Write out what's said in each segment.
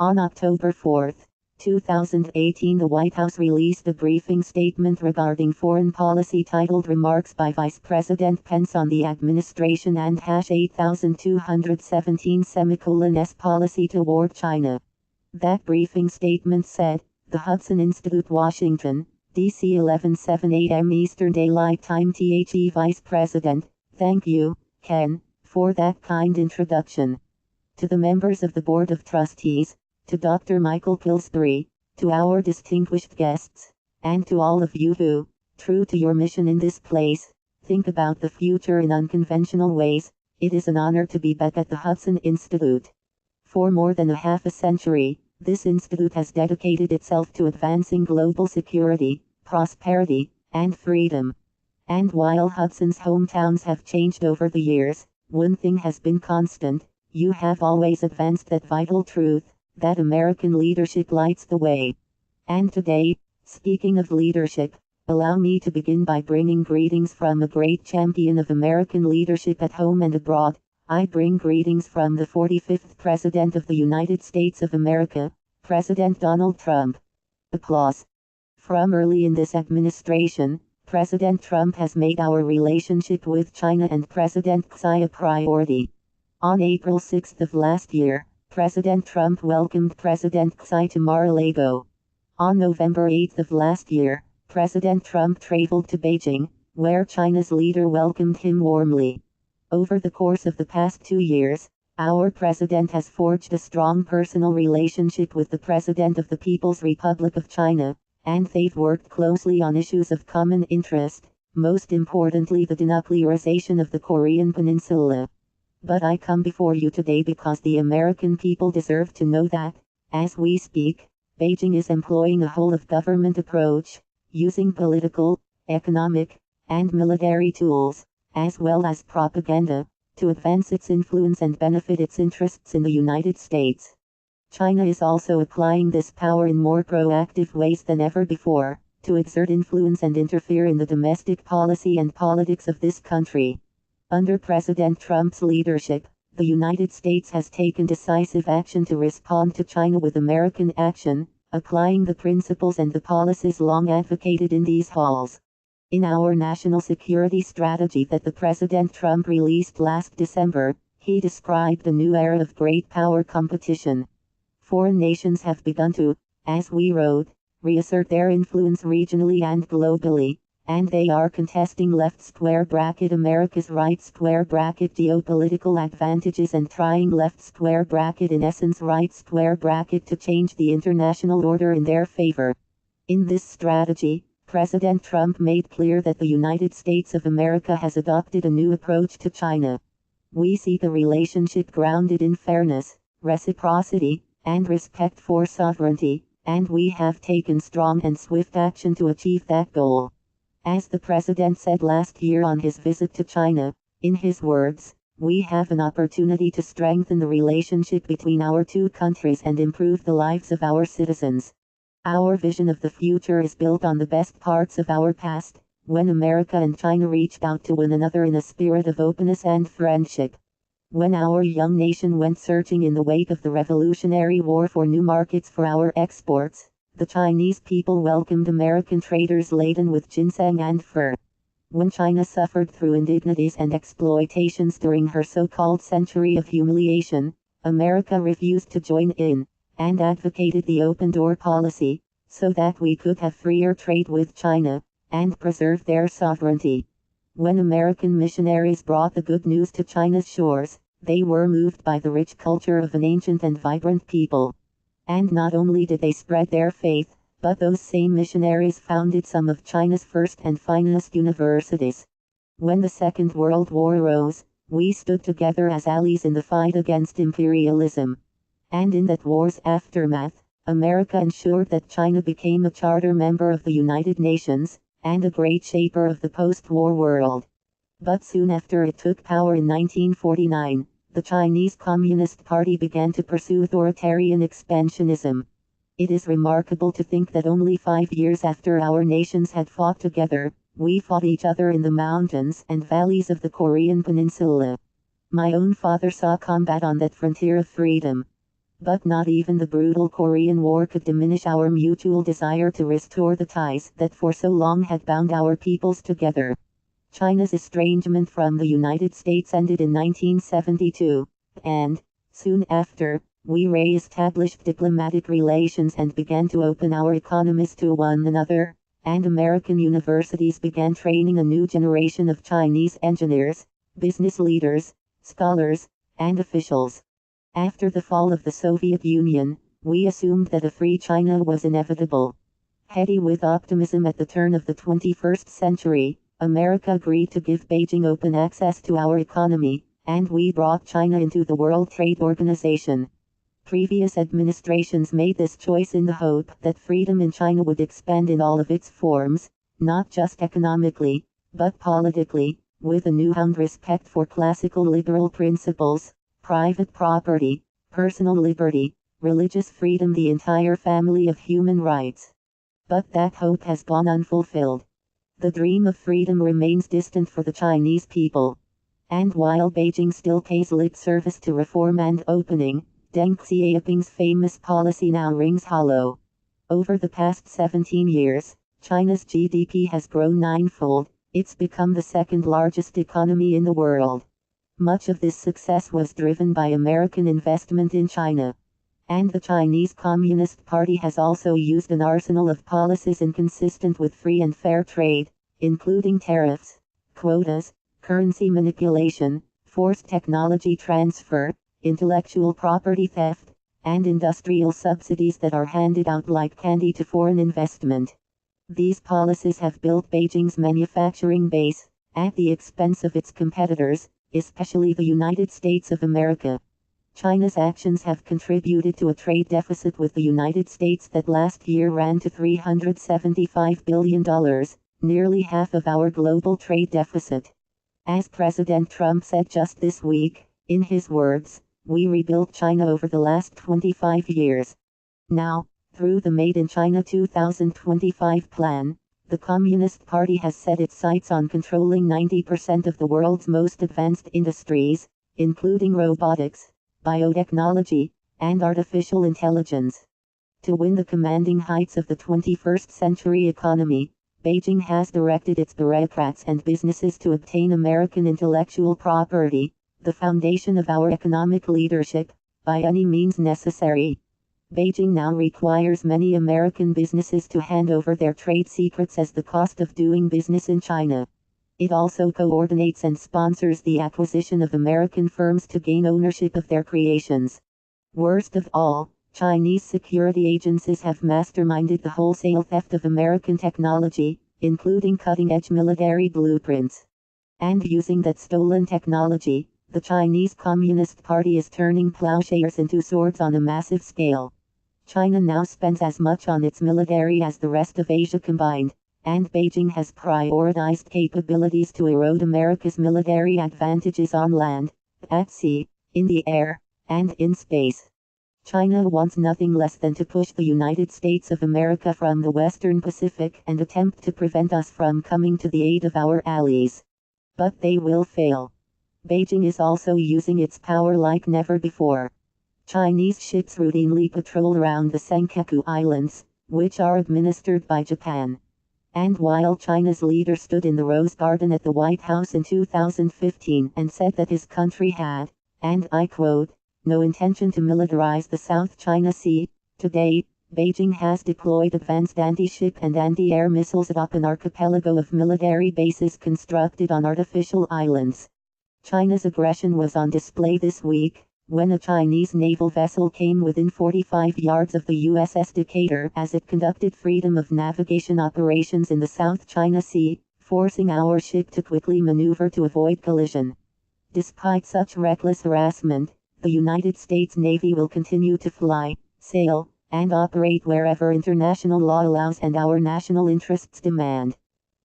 On October 4, 2018, the White House released a briefing statement regarding foreign policy titled Remarks by Vice President Pence on the Administration and #8217 Policy toward China. That briefing statement said, the Hudson Institute, Washington, D.C. 11:07 a.m. Eastern Daylight Time. The Vice President, thank you, Ken, for that kind introduction. To the members of the Board of Trustees, to Dr. Michael Pillsbury, to our distinguished guests, and to all of you who, true to your mission in this place, think about the future in unconventional ways, it is an honor to be back at the Hudson Institute. For more than a half a century, this institute has dedicated itself to advancing global security, prosperity, and freedom. And while Hudson's hometowns have changed over the years, one thing has been constant: you have always advanced that vital truth, that American leadership lights the way. And today, speaking of leadership, allow me to begin by bringing greetings from a great champion of American leadership at home and abroad. I bring greetings from the 45th President of the United States of America, President Donald Trump. Applause. From early in this administration, President Trump has made our relationship with China and President Xi a priority. On April 6 of last year, President Trump welcomed President Xi to Mar-a-Lago. On November 8 of last year, President Trump traveled to Beijing, where China's leader welcomed him warmly. Over the course of the past 2 years, our president has forged a strong personal relationship with the President of the People's Republic of China, and they've worked closely on issues of common interest, most importantly the denuclearization of the Korean Peninsula. But I come before you today because the American people deserve to know that, as we speak, Beijing is employing a whole-of-government approach, using political, economic, and military tools, as well as propaganda, to advance its influence and benefit its interests in the United States. China is also applying this power in more proactive ways than ever before, to exert influence and interfere in the domestic policy and politics of this country. Under President Trump's leadership, the United States has taken decisive action to respond to China with American action, applying the principles and the policies long advocated in these halls. In our national security strategy that the President Trump released last December, he described a new era of great power competition. Foreign nations have begun to, as we wrote, reassert their influence regionally and globally, and they are contesting left square bracket America's right square bracket geopolitical advantages and trying left square bracket in essence right square bracket to change the international order in their favor. In this strategy, President Trump made clear that the United States of America has adopted a new approach to China. We seek a relationship grounded in fairness, reciprocity, and respect for sovereignty, and we have taken strong and swift action to achieve that goal. As the President said last year on his visit to China, in his words, we have an opportunity to strengthen the relationship between our two countries and improve the lives of our citizens. Our vision of the future is built on the best parts of our past, when America and China reached out to one another in a spirit of openness and friendship. When our young nation went searching in the wake of the Revolutionary War for new markets for our exports, the Chinese people welcomed American traders laden with ginseng and fur. When China suffered through indignities and exploitations during her so-called century of humiliation, America refused to join in, and advocated the open door policy, so that we could have freer trade with China, and preserve their sovereignty. When American missionaries brought the good news to China's shores, they were moved by the rich culture of an ancient and vibrant people. And not only did they spread their faith, but those same missionaries founded some of China's first and finest universities. When the Second World War arose, we stood together as allies in the fight against imperialism. And in that war's aftermath, America ensured that China became a charter member of the United Nations, and a great shaper of the post-war world. But soon after it took power in 1949, the Chinese Communist Party began to pursue authoritarian expansionism. It is remarkable to think that only 5 years after our nations had fought together, we fought each other in the mountains and valleys of the Korean Peninsula. My own father saw combat on that frontier of freedom. But not even the brutal Korean War could diminish our mutual desire to restore the ties that for so long had bound our peoples together. China's estrangement from the United States ended in 1972, and, soon after, we re-established diplomatic relations and began to open our economies to one another, and American universities began training a new generation of Chinese engineers, business leaders, scholars, and officials. After the fall of the Soviet Union, we assumed that a free China was inevitable. Heady with optimism at the turn of the 21st century, America agreed to give Beijing open access to our economy, and we brought China into the World Trade Organization. Previous administrations made this choice in the hope that freedom in China would expand in all of its forms, not just economically, but politically, with a newfound respect for classical liberal principles, private property, personal liberty, religious freedom, the entire family of human rights. But that hope has gone unfulfilled. The dream of freedom remains distant for the Chinese people. And while Beijing still pays lip service to reform and opening, Deng Xiaoping's famous policy now rings hollow. Over the past 17 years, China's GDP has grown ninefold. It's become the second largest economy in the world. Much of this success was driven by American investment in China. And the Chinese Communist Party has also used an arsenal of policies inconsistent with free and fair trade, including tariffs, quotas, currency manipulation, forced technology transfer, intellectual property theft, and industrial subsidies that are handed out like candy to foreign investment. These policies have built Beijing's manufacturing base, at the expense of its competitors, especially the United States of America. China's actions have contributed to a trade deficit with the United States that last year ran to $375 billion, nearly half of our global trade deficit. As President Trump said just this week, in his words, "We rebuilt China over the last 25 years. Now, through the Made in China 2025 plan, the Communist Party has set its sights on controlling 90% of the world's most advanced industries, including robotics, biotechnology, and artificial intelligence. To win the commanding heights of the 21st century economy, Beijing has directed its bureaucrats and businesses to obtain American intellectual property, the foundation of our economic leadership, by any means necessary. Beijing now requires many American businesses to hand over their trade secrets as the cost of doing business in China. It also coordinates and sponsors the acquisition of American firms to gain ownership of their creations. Worst of all, Chinese security agencies have masterminded the wholesale theft of American technology, including cutting-edge military blueprints. And using that stolen technology, the Chinese Communist Party is turning plowshares into swords on a massive scale. China now spends as much on its military as the rest of Asia combined, and Beijing has prioritized capabilities to erode America's military advantages on land, at sea, in the air, and in space. China wants nothing less than to push the United States of America from the Western Pacific and attempt to prevent us from coming to the aid of our allies. But they will fail. Beijing is also using its power like never before. Chinese ships routinely patrol around the Senkaku Islands, which are administered by Japan. And while China's leader stood in the Rose Garden at the White House in 2015 and said that his country had, and I quote, no intention to militarize the South China Sea, today, Beijing has deployed advanced anti-ship and anti-air missiles atop an archipelago of military bases constructed on artificial islands. China's aggression was on display this week, when a Chinese naval vessel came within 45 yards of the USS Decatur as it conducted freedom of navigation operations in the South China Sea, forcing our ship to quickly maneuver to avoid collision. Despite such reckless harassment, the United States Navy will continue to fly, sail, and operate wherever international law allows and our national interests demand.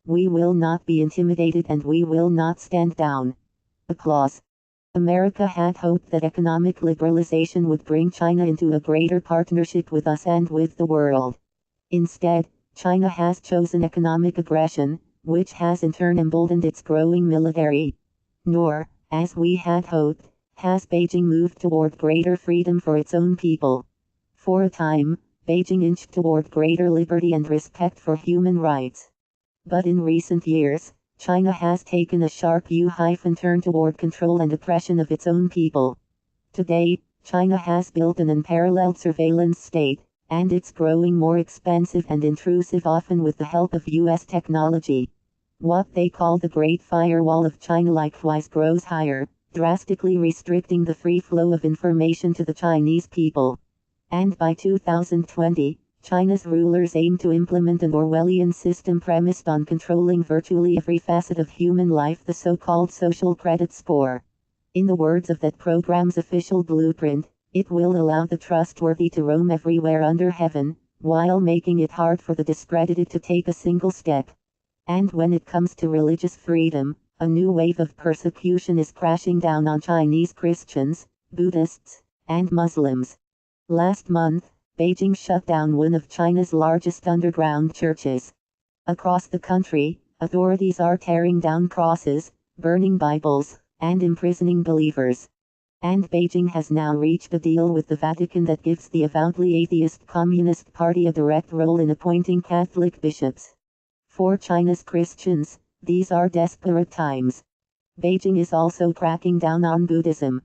We will not be intimidated and we will not stand down. Applause. America had hoped that economic liberalization would bring China into a greater partnership with us and with the world. Instead, China has chosen economic aggression, which has in turn emboldened its growing military. Nor, as we had hoped, has Beijing moved toward greater freedom for its own people. For a time, Beijing inched toward greater liberty and respect for human rights. But in recent years, China has taken a sharp U-turn toward control and oppression of its own people. Today, China has built an unparalleled surveillance state, and it's growing more expansive and intrusive, often with the help of US technology. What they call the Great Firewall of China likewise grows higher, drastically restricting the free flow of information to the Chinese people. And by 2020, China's rulers aim to implement an Orwellian system premised on controlling virtually every facet of human life, the so-called social credit score. In the words of that program's official blueprint, it will allow the trustworthy to roam everywhere under heaven, while making it hard for the discredited to take a single step. And when it comes to religious freedom, a new wave of persecution is crashing down on Chinese Christians, Buddhists, and Muslims. Last month, Beijing shut down one of China's largest underground churches. Across the country, authorities are tearing down crosses, burning Bibles, and imprisoning believers. And Beijing has now reached a deal with the Vatican that gives the avowedly atheist Communist Party a direct role in appointing Catholic bishops. For China's Christians, these are desperate times. Beijing is also cracking down on Buddhism.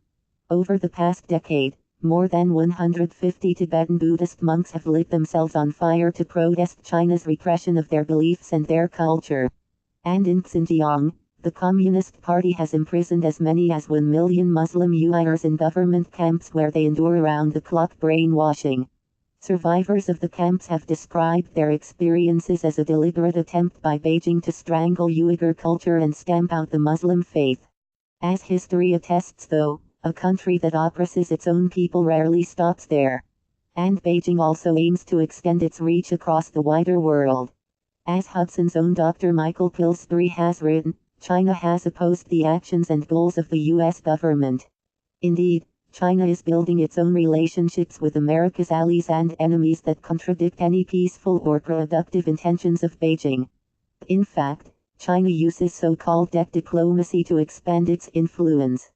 Over the past decade, more than 150 Tibetan Buddhist monks have lit themselves on fire to protest China's repression of their beliefs and their culture. And in Xinjiang, the Communist Party has imprisoned as many as 1 million Muslim Uyghurs in government camps where they endure around-the-clock brainwashing. Survivors of the camps have described their experiences as a deliberate attempt by Beijing to strangle Uyghur culture and stamp out the Muslim faith. As history attests, though, a country that oppresses its own people rarely stops there. And Beijing also aims to extend its reach across the wider world. As Hudson's own Dr. Michael Pillsbury has written, China has opposed the actions and goals of the US government. Indeed, China is building its own relationships with America's allies and enemies that contradict any peaceful or productive intentions of Beijing. In fact, China uses so-called debt diplomacy to expand its influence.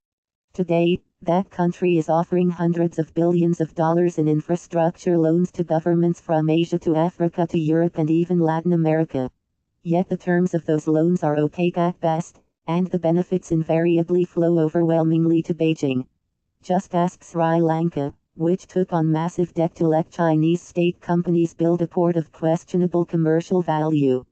Today, that country is offering hundreds of billions of dollars in infrastructure loans to governments from Asia to Africa to Europe and even Latin America. Yet the terms of those loans are opaque at best, and the benefits invariably flow overwhelmingly to Beijing. Just ask Sri Lanka, which took on massive debt to let Chinese state companies build a port of questionable commercial value.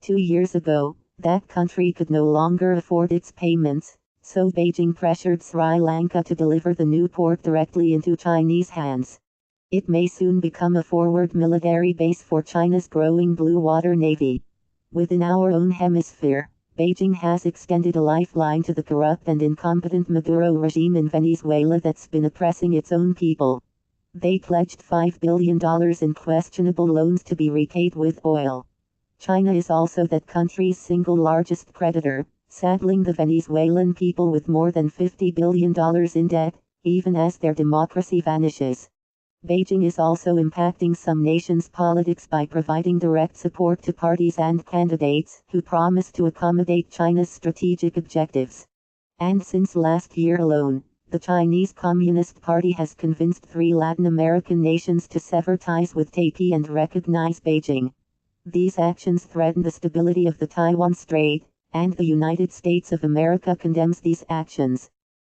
2 years ago, that country could no longer afford its payments, so Beijing pressured Sri Lanka to deliver the new port directly into Chinese hands. It may soon become a forward military base for China's growing blue water navy. Within our own hemisphere, Beijing has extended a lifeline to the corrupt and incompetent Maduro regime in Venezuela that's been oppressing its own people. They pledged $5 billion in questionable loans to be repaid with oil. China is also that country's single largest creditor, saddling the Venezuelan people with more than $50 billion in debt, even as their democracy vanishes. Beijing is also impacting some nations' politics by providing direct support to parties and candidates who promise to accommodate China's strategic objectives. And since last year alone, the Chinese Communist Party has convinced 3 Latin American nations to sever ties with Taipei and recognize Beijing. These actions threaten the stability of the Taiwan Strait, and the United States of America condemns these actions.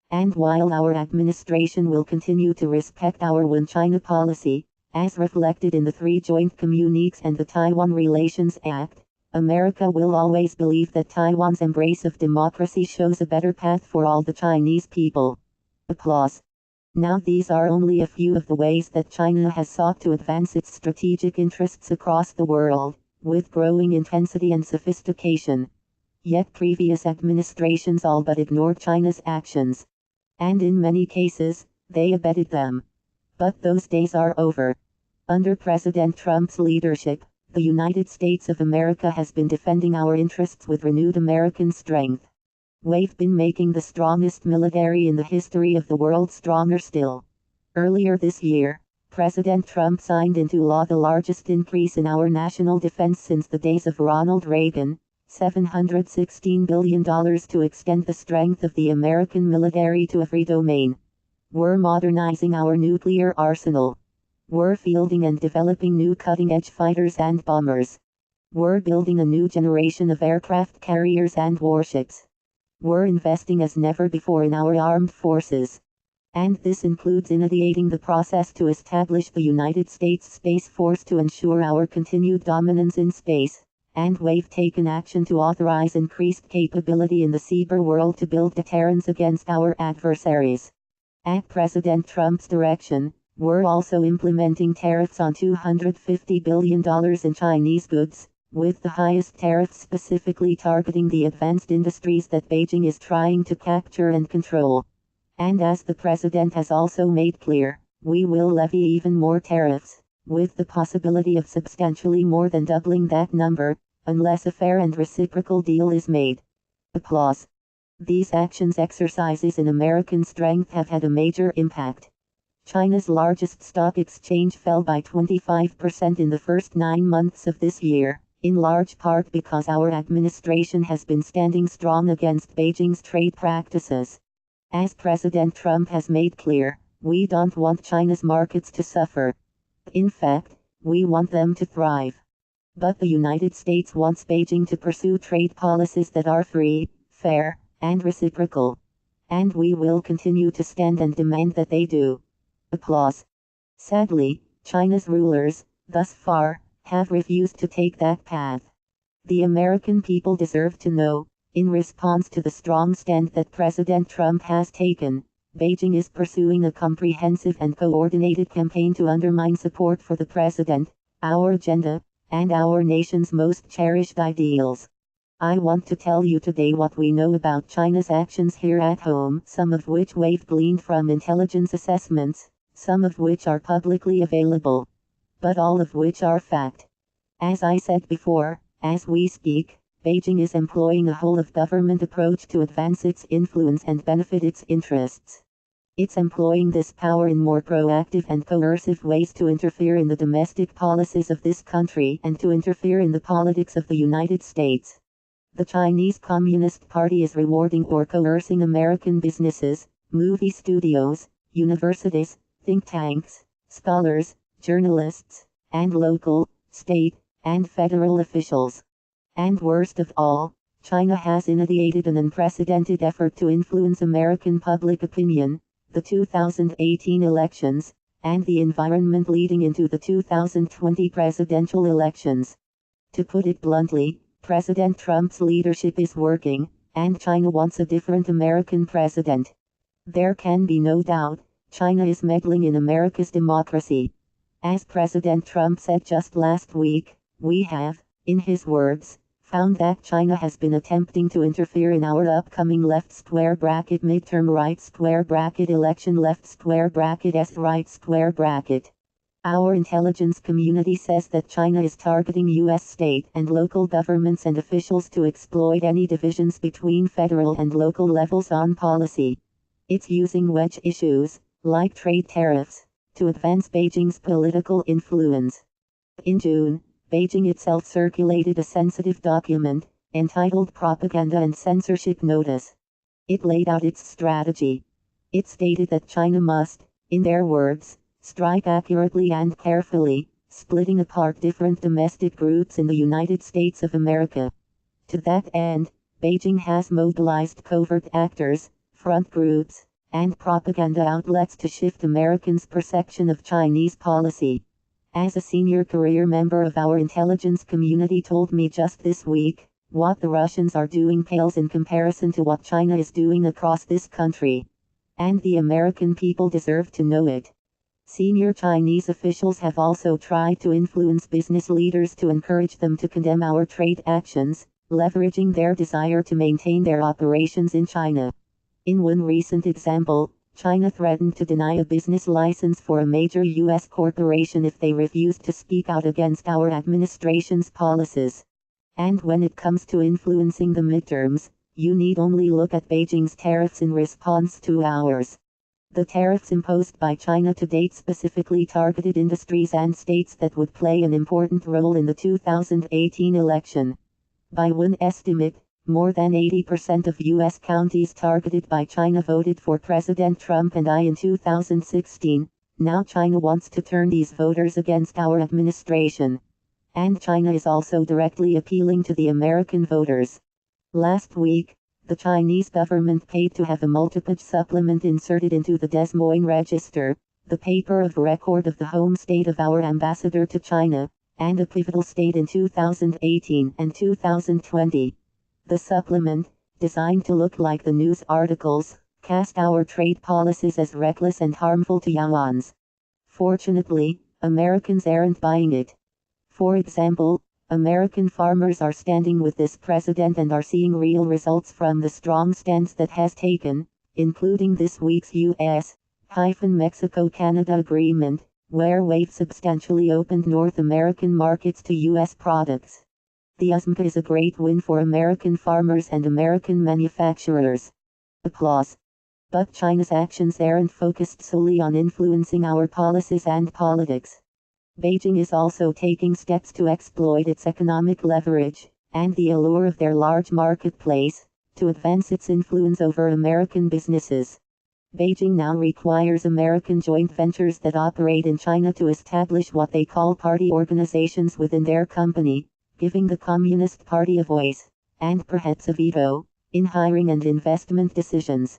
And while our administration will continue to respect our One China policy, as reflected in the 3 joint communiques and the Taiwan Relations Act, America will always believe that Taiwan's embrace of democracy shows a better path for all the Chinese people. Applause. Now these are only a few of the ways that China has sought to advance its strategic interests across the world, with growing intensity and sophistication. Yet previous administrations all but ignored China's actions. And in many cases, they abetted them. But those days are over. Under President Trump's leadership, the United States of America has been defending our interests with renewed American strength. We've been making the strongest military in the history of the world stronger still. Earlier this year, President Trump signed into law the largest increase in our national defense since the days of Ronald Reagan, $716 billion to extend the strength of the American military to every domain. We're modernizing our nuclear arsenal. We're fielding and developing new cutting-edge fighters and bombers. We're building a new generation of aircraft carriers and warships. We're investing as never before in our armed forces. And this includes initiating the process to establish the United States Space Force to ensure our continued dominance in space. And we've taken action to authorize increased capability in the cyber world to build deterrence against our adversaries. At President Trump's direction, we're also implementing tariffs on $250 billion in Chinese goods, with the highest tariffs specifically targeting the advanced industries that Beijing is trying to capture and control. And as the president has also made clear, we will levy even more tariffs, with the possibility of substantially more than doubling that number, unless a fair and reciprocal deal is made. Applause. These actions exercises in American strength have had a major impact. China's largest stock exchange fell by 25% in the first 9 months of this year, in large part because our administration has been standing strong against Beijing's trade practices. As President Trump has made clear, we don't want China's markets to suffer. In fact, we want them to thrive. But the United States wants Beijing to pursue trade policies that are free, fair, and reciprocal. And we will continue to stand and demand that they do. Applause. Sadly, China's rulers, thus far, have refused to take that path. The American people deserve to know, in response to the strong stand that President Trump has taken, Beijing is pursuing a comprehensive and coordinated campaign to undermine support for the president, our agenda, and our nation's most cherished ideals. I want to tell you today what we know about China's actions here at home, some of which we've gleaned from intelligence assessments, some of which are publicly available, but all of which are fact. As I said before, as we speak, Beijing is employing a whole-of-government approach to advance its influence and benefit its interests. It's employing this power in more proactive and coercive ways to interfere in the domestic policies of this country and to interfere in the politics of the United States. The Chinese Communist Party is rewarding or coercing American businesses, movie studios, universities, think tanks, scholars, journalists, and local, state, and federal officials. And worst of all, China has initiated an unprecedented effort to influence American public opinion, the 2018 elections, and the environment leading into the 2020 presidential elections. To put it bluntly, President Trump's leadership is working, and China wants a different American president. There can be no doubt, China is meddling in America's democracy. As President Trump said just last week, we have, in his words, found that China has been attempting to interfere in our upcoming left square bracket midterm right square bracket election left square bracket s right square bracket. Our intelligence community says that China is targeting U.S. state and local governments and officials to exploit any divisions between federal and local levels on policy. It's using wedge issues, like trade tariffs, to advance Beijing's political influence. In June, Beijing itself circulated a sensitive document, entitled Propaganda and Censorship Notice. It laid out its strategy. It stated that China must, in their words, strike accurately and carefully, splitting apart different domestic groups in the United States of America. To that end, Beijing has mobilized covert actors, front groups, and propaganda outlets to shift Americans' perception of Chinese policy. As a senior career member of our intelligence community told me just this week, what the Russians are doing pales in comparison to what China is doing across this country. And the American people deserve to know it. Senior Chinese officials have also tried to influence business leaders to encourage them to condemn our trade actions, leveraging their desire to maintain their operations in China. In one recent example, China threatened to deny a business license for a major U.S. corporation if they refused to speak out against our administration's policies. And when it comes to influencing the midterms, you need only look at Beijing's tariffs in response to ours. The tariffs imposed by China to date specifically targeted industries and states that would play an important role in the 2018 election. By one estimate, more than 80% of U.S. counties targeted by China voted for President Trump and I in 2016. Now China wants to turn these voters against our administration. And China is also directly appealing to the American voters. Last week, the Chinese government paid to have a multi-page supplement inserted into the Des Moines Register, the paper of record of the home state of our ambassador to China, and a pivotal state in 2018 and 2020. The supplement, designed to look like the news articles, cast our trade policies as reckless and harmful to yuans. Fortunately, Americans aren't buying it. For example, American farmers are standing with this president and are seeing real results from the strong stance that has taken, including this week's U.S.-Mexico-Canada agreement, where we've substantially opened North American markets to U.S. products. The USMCA is a great win for American farmers and American manufacturers. Applause. But China's actions aren't focused solely on influencing our policies and politics. Beijing is also taking steps to exploit its economic leverage, and the allure of their large marketplace, to advance its influence over American businesses. Beijing now requires American joint ventures that operate in China to establish what they call party organizations within their company, giving the Communist Party a voice, and perhaps a veto, in hiring and investment decisions.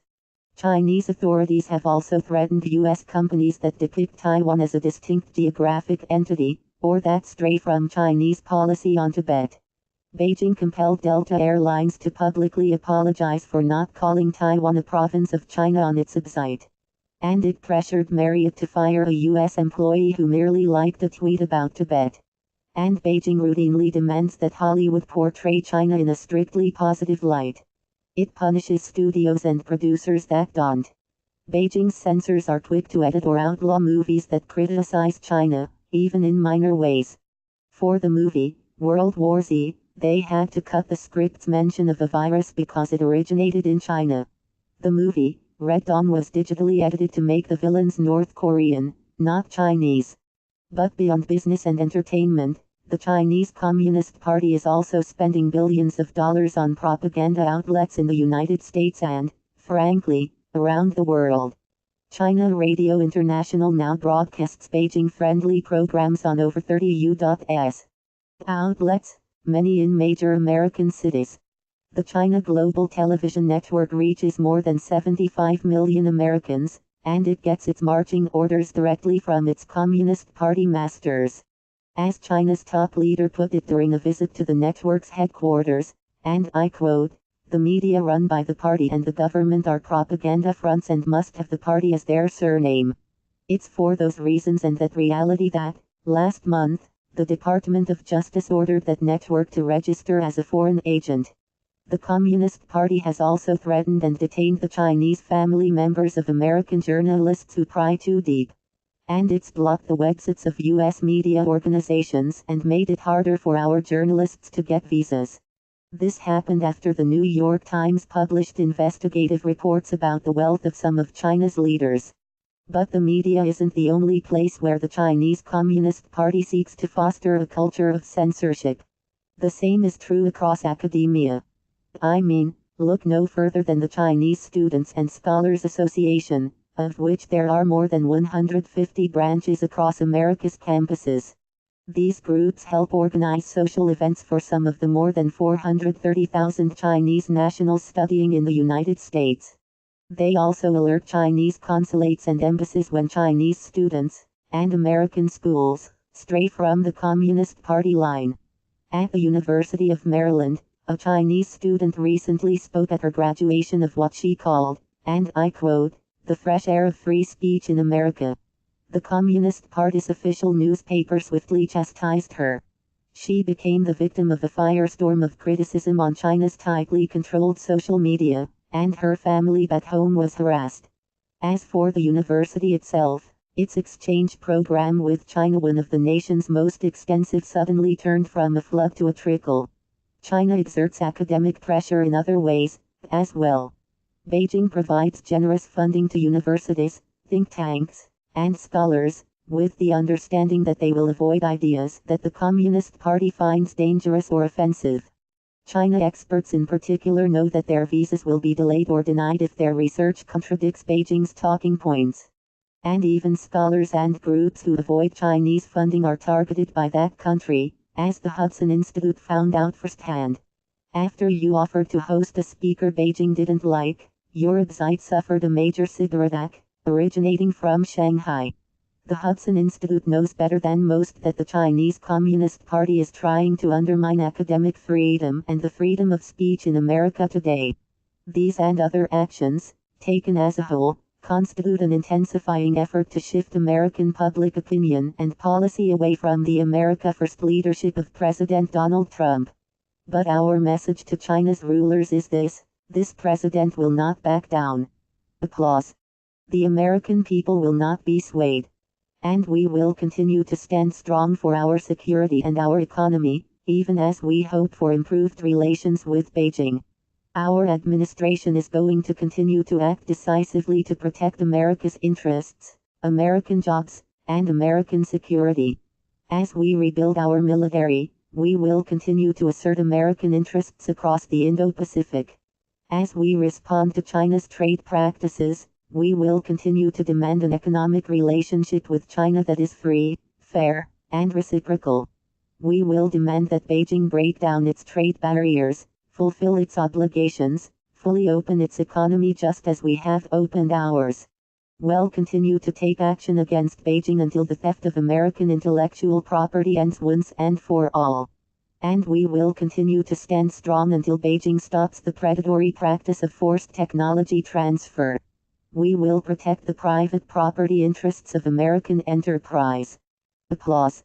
Chinese authorities have also threatened U.S. companies that depict Taiwan as a distinct geographic entity, or that stray from Chinese policy on Tibet. Beijing compelled Delta Airlines to publicly apologize for not calling Taiwan a province of China on its website. And it pressured Marriott to fire a U.S. employee who merely liked a tweet about Tibet. And Beijing routinely demands that Hollywood portray China in a strictly positive light. It punishes studios and producers that don't. Beijing's censors are quick to edit or outlaw movies that criticize China, even in minor ways. For the movie, World War Z, they had to cut the script's mention of a virus because it originated in China. The movie, Red Dawn, was digitally edited to make the villains North Korean, not Chinese. But beyond business and entertainment, the Chinese Communist Party is also spending billions of dollars on propaganda outlets in the United States and, frankly, around the world. China Radio International now broadcasts Beijing-friendly programs on over 30 U.S. outlets, many in major American cities. The China Global Television Network reaches more than 75 million Americans, and it gets its marching orders directly from its Communist Party masters. As China's top leader put it during a visit to the network's headquarters, and I quote, "The media run by the party and the government are propaganda fronts and must have the party as their surname. It's for those reasons and that reality that, last month, the Department of Justice ordered that network to register as a foreign agent." The Communist Party has also threatened and detained the Chinese family members of American journalists who pry too deep. And it's blocked the websites of U.S. media organizations and made it harder for our journalists to get visas. This happened after the New York Times published investigative reports about the wealth of some of China's leaders. But the media isn't the only place where the Chinese Communist Party seeks to foster a culture of censorship. The same is true across academia. I mean, look no further than the Chinese Students and Scholars Association, of which there are more than 150 branches across America's campuses. These groups help organize social events for some of the more than 430,000 Chinese nationals studying in the United States. They also alert Chinese consulates and embassies when Chinese students, and American schools, stray from the Communist Party line. At the University of Maryland, a Chinese student recently spoke at her graduation of what she called, and I quote, "the fresh air of free speech in America." The Communist Party's official newspaper swiftly chastised her. She became the victim of a firestorm of criticism on China's tightly controlled social media, and her family back home was harassed. As for the university itself, its exchange program with China, one of the nation's most extensive, suddenly turned from a flood to a trickle. China exerts academic pressure in other ways, as well. Beijing provides generous funding to universities, think tanks, and scholars, with the understanding that they will avoid ideas that the Communist Party finds dangerous or offensive. China experts in particular know that their visas will be delayed or denied if their research contradicts Beijing's talking points. And even scholars and groups who avoid Chinese funding are targeted by that country, as the Hudson Institute found out firsthand. After you offered to host a speaker Beijing didn't like, your website suffered a major cyberattack, originating from Shanghai. The Hudson Institute knows better than most that the Chinese Communist Party is trying to undermine academic freedom and the freedom of speech in America today. These and other actions, taken as a whole, constitute an intensifying effort to shift American public opinion and policy away from the America First leadership of President Donald Trump. But our message to China's rulers is this president will not back down. Applause. The American people will not be swayed. And we will continue to stand strong for our security and our economy, even as we hope for improved relations with Beijing. Our administration is going to continue to act decisively to protect America's interests, American jobs, and American security. As we rebuild our military, we will continue to assert American interests across the Indo-Pacific. As we respond to China's trade practices, we will continue to demand an economic relationship with China that is free, fair, and reciprocal. We will demand that Beijing break down its trade barriers, fulfill its obligations, fully open its economy just as we have opened ours. We'll continue to take action against Beijing until the theft of American intellectual property ends once and for all. And we will continue to stand strong until Beijing stops the predatory practice of forced technology transfer. We will protect the private property interests of American enterprise. Applause.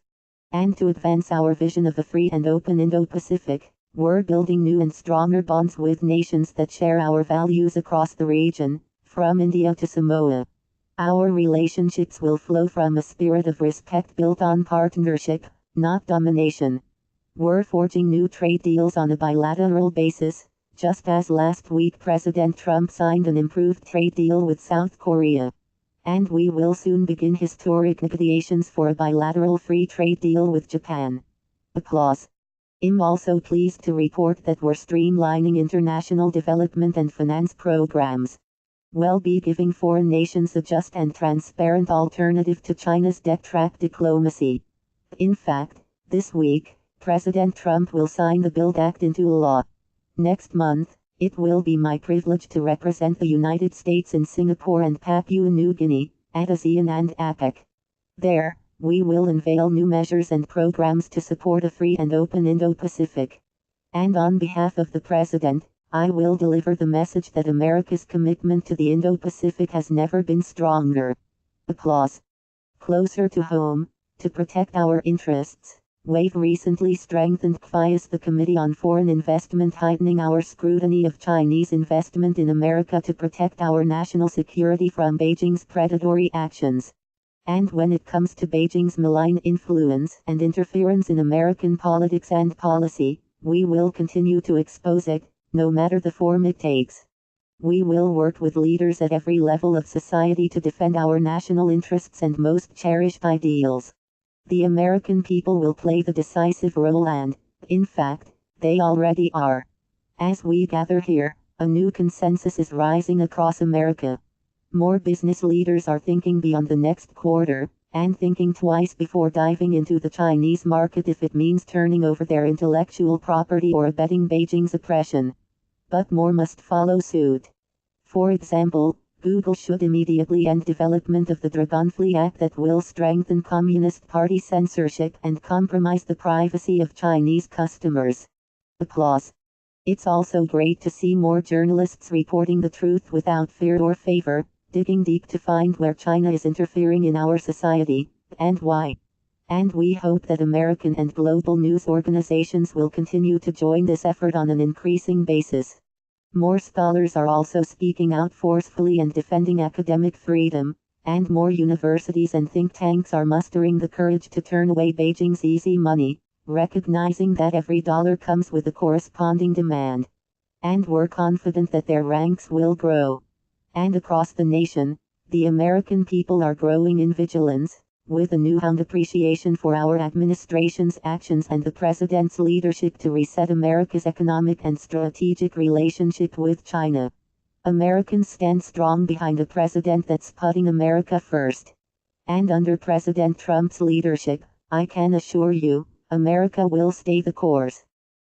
And to advance our vision of a free and open Indo-Pacific, we're building new and stronger bonds with nations that share our values across the region, from India to Samoa. Our relationships will flow from a spirit of respect built on partnership, not domination. We're forging new trade deals on a bilateral basis, just as last week President Trump signed an improved trade deal with South Korea. And we will soon begin historic negotiations for a bilateral free trade deal with Japan. Applause. I'm also pleased to report that we're streamlining international development and finance programs. We'll be giving foreign nations a just and transparent alternative to China's debt trap diplomacy. In fact, this week, President Trump will sign the Build Act into law. Next month, it will be my privilege to represent the United States in Singapore and Papua New Guinea, at ASEAN and APEC. There, we will unveil new measures and programs to support a free and open Indo-Pacific. And on behalf of the President, I will deliver the message that America's commitment to the Indo-Pacific has never been stronger. Applause. Closer to home, to protect our interests, we've recently strengthened CFIUS, the Committee on Foreign Investment, heightening our scrutiny of Chinese investment in America to protect our national security from Beijing's predatory actions. And when it comes to Beijing's malign influence and interference in American politics and policy, we will continue to expose it, no matter the form it takes. We will work with leaders at every level of society to defend our national interests and most cherished ideals. The American people will play the decisive role and, in fact, they already are. As we gather here, a new consensus is rising across America. More business leaders are thinking beyond the next quarter, and thinking twice before diving into the Chinese market if it means turning over their intellectual property or abetting Beijing's oppression. But more must follow suit. For example, Google should immediately end development of the Dragonfly Act that will strengthen Communist Party censorship and compromise the privacy of Chinese customers. Applause. It's also great to see more journalists reporting the truth without fear or favor, digging deep to find where China is interfering in our society, and why. And we hope that American and global news organizations will continue to join this effort on an increasing basis. More scholars are also speaking out forcefully and defending academic freedom, and more universities and think tanks are mustering the courage to turn away Beijing's easy money, recognizing that every dollar comes with a corresponding demand. And we're confident that their ranks will grow. And across the nation, the American people are growing in vigilance, with a newfound appreciation for our administration's actions and the President's leadership to reset America's economic and strategic relationship with China. Americans stand strong behind a president that's putting America first. And under President Trump's leadership, I can assure you, America will stay the course.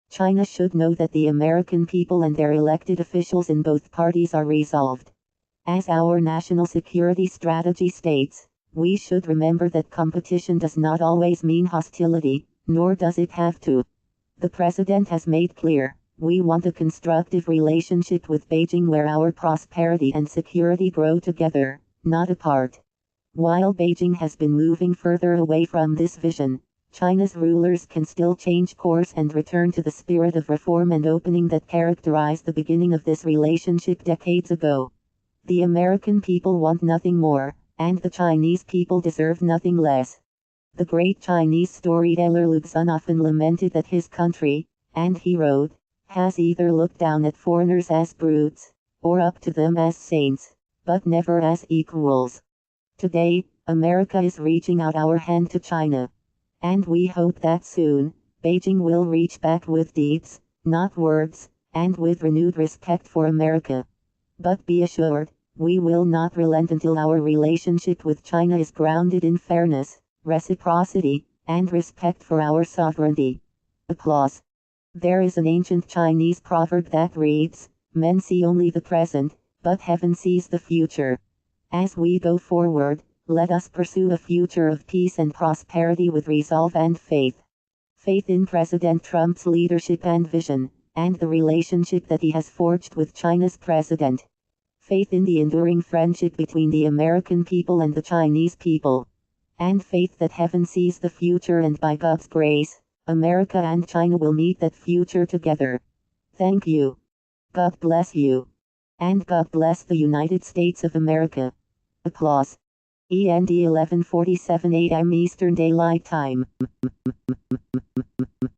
China should know that the American people and their elected officials in both parties are resolved. As our national security strategy states, we should remember that competition does not always mean hostility, nor does it have to. The president has made clear, we want a constructive relationship with Beijing where our prosperity and security grow together, not apart. While Beijing has been moving further away from this vision, China's rulers can still change course and return to the spirit of reform and opening that characterized the beginning of this relationship decades ago. The American people want nothing more, and the Chinese people deserve nothing less. The great Chinese storyteller Lu Xun often lamented that his country, and he wrote, has either looked down at foreigners as brutes, or up to them as saints, but never as equals. Today, America is reaching out our hand to China. And we hope that soon, Beijing will reach back with deeds, not words, and with renewed respect for America. But be assured, we will not relent until our relationship with China is grounded in fairness, reciprocity, and respect for our sovereignty. Applause. There is an ancient Chinese proverb that reads, "Men see only the present, but heaven sees the future." As we go forward, let us pursue a future of peace and prosperity with resolve and faith. Faith in President Trump's leadership and vision, and the relationship that he has forged with China's president. Faith in the enduring friendship between the American people and the Chinese people. And faith that heaven sees the future and by God's grace, America and China will meet that future together. Thank you. God bless you. And God bless the United States of America. Applause. END 11:47 a.m. Eastern Daylight Time.